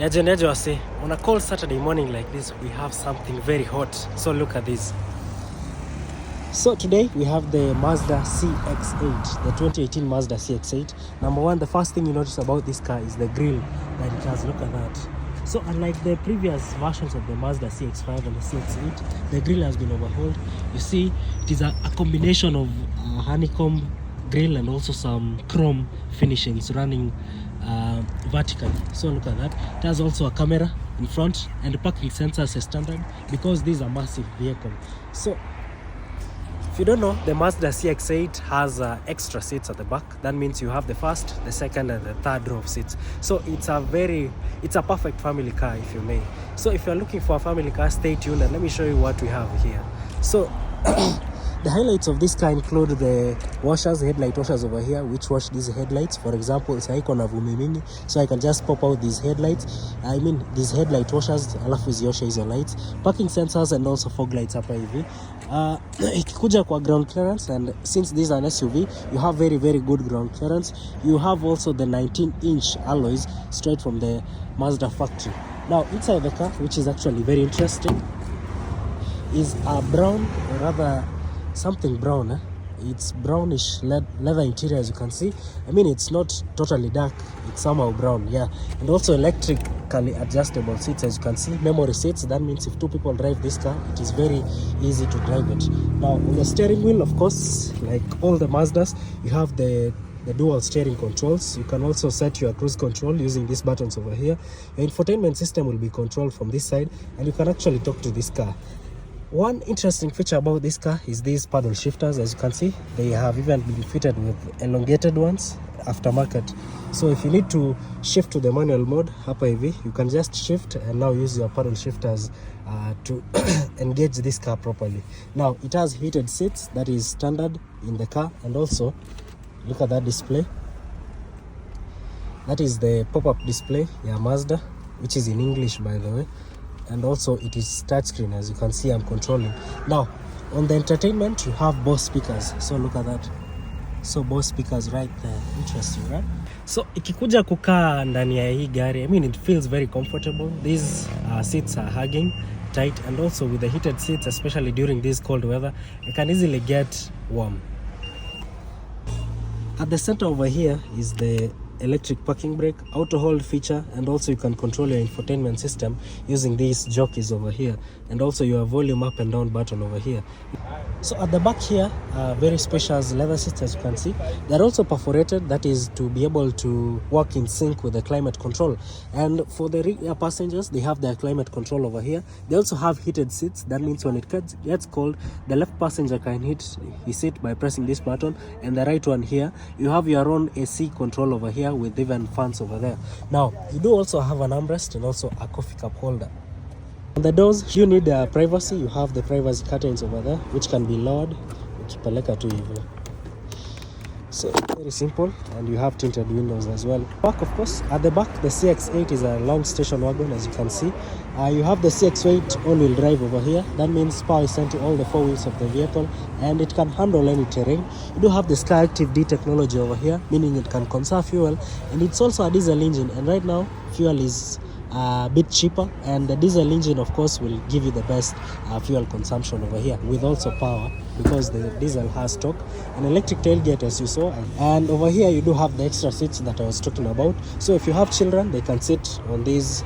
On a cold Saturday morning like this, we have something very hot. So look at this. So today we have the Mazda CX8, the 2018 Mazda CX8. Number one, the first thing you notice about this car is the grille that it has. Look at that. So unlike the previous versions of the Mazda CX5 and the CX8, the grille has been overhauled. You see, it is a combination of honeycomb grille and also some chrome finishings running vertically. So look at that. It has also a camera in front and the parking sensors are standard because these are massive vehicle. So if you don't know, the Mazda CX8 has extra seats at the back. That means you have the first, the second and the third row of seats. So it's a perfect family car, if you may. So if you're looking for a family car, stay tuned and let me show you what we have here. So the highlights of this car include the washers, headlight washers over here, which wash these headlights. For example, it's icon of umimini, so I can just pop out these headlights. These headlight washers, alafu zioshe hizo lights. Parking sensors and also fog lights hapa hivi. Ikikuja kwa ground clearance, and since this is an SUV, you have very good ground clearance. You have also the 19-inch alloys straight from the Mazda factory. Now inside the car, which is actually very interesting, is a brown, or rather something brown. It's brownish leather interior, as you can see. It's not totally dark, it's somehow brown, yeah. And also electrically adjustable seats, as you can see. Memory seats, that means if two people drive this car, it is very easy to drive it. Now on the steering wheel, of course, like all the Mazdas, you have the dual steering controls. You can also set your cruise control using these buttons over here. Your infotainment system will be controlled from this side, and you can actually talk to this car. One interesting feature about this car is these paddle shifters. As you can see, they have even been fitted with elongated ones aftermarket. So if you need to shift to the manual mode, hapa hivi, you can just shift and now use your paddle shifters to engage this car properly. Now it has heated seats, that is standard in the car, and also look at that display. That is the pop-up display, yeah, Mazda, which is in English, by the way. And also it is touchscreen, as you can see I'm controlling. Now on the entertainment, you have Bose speakers. So look at that. So Bose speakers right there. Interesting, right? So ikikuja kukaa ndani ya hii gari, it feels very comfortable. These seats are hugging tight, and also with the heated seats, especially during this cold weather, you can easily get warm. At the center over here is the electric parking brake, auto hold feature, and also you can control your infotainment system using these jockeys over here, and also your volume up and down button over here. So at the back here, very spacious leather seats, as you can see. They're also perforated, that is to be able to work in sync with the climate control. And for the rear passengers, they have their climate control over here. They also have heated seats. That means when it gets cold, the left passenger can hit his seat by pressing this button, and the right one here, you have your own AC control over here with even fans over there. Now you do also have an armrest and also a coffee cup holder. On the doors, you need privacy. You have the privacy curtains over there, which can be lowered. Ukipeleka tu hivyo. So very simple, and you have tinted windows as well. Back, of course, at the back, the CX8 is a long station wagon, as you can see. You have the CX8 all-wheel drive over here. That means power is sent to all the four wheels of the vehicle, and it can handle any terrain. You do have the Skyactiv D technology over here, meaning it can conserve fuel, and it's also a diesel engine. And right now, fuel is a bit cheaper, and the diesel engine, of course, will give you the best fuel consumption over here, with also power, because the diesel has torque. An electric tailgate, as you saw, and over here you do have the extra seats that I was talking about. So if you have children, they can sit on these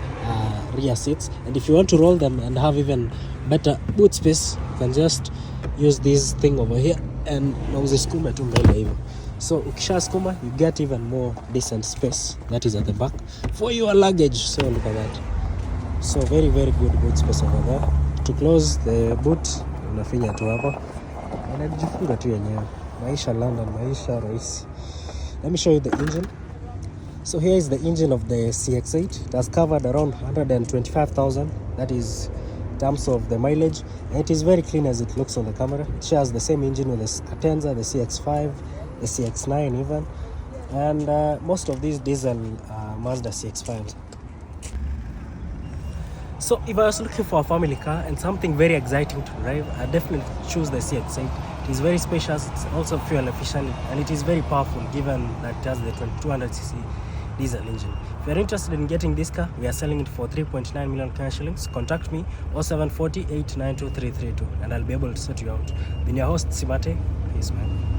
rear seats, and if you want to roll them and have even better boot space, you can just use this thing over here and uziskume tu mbele hivyo. So ukishasukuma, you get even more decent space that is at the back for your luggage. So look at that. So very good boot space over there. To close the boot, unafinya tu hapa, inajifunga tu yenyewe. Maisha London, maisha rahisi. Let me show you the engine. So here is the engine of the CX8. It has covered around 125,000. That is in terms of the mileage. And it is very clean as it looks on the camera. It shares the same engine with the Atenza, the CX5, the CX9 even, and most of these diesel Mazda CX5s. So if I was looking for a family car and something very exciting to drive, I definitely choose the CX8. It is very spacious, it's also fuel efficient, and it is very powerful given that it has the 2200cc diesel engine. If you're interested in getting this car, we are selling it for 3.9 million Kenya shillings. Contact me 0740 892 332 and I'll be able to sort you out. Been your host Simate. Peace, man.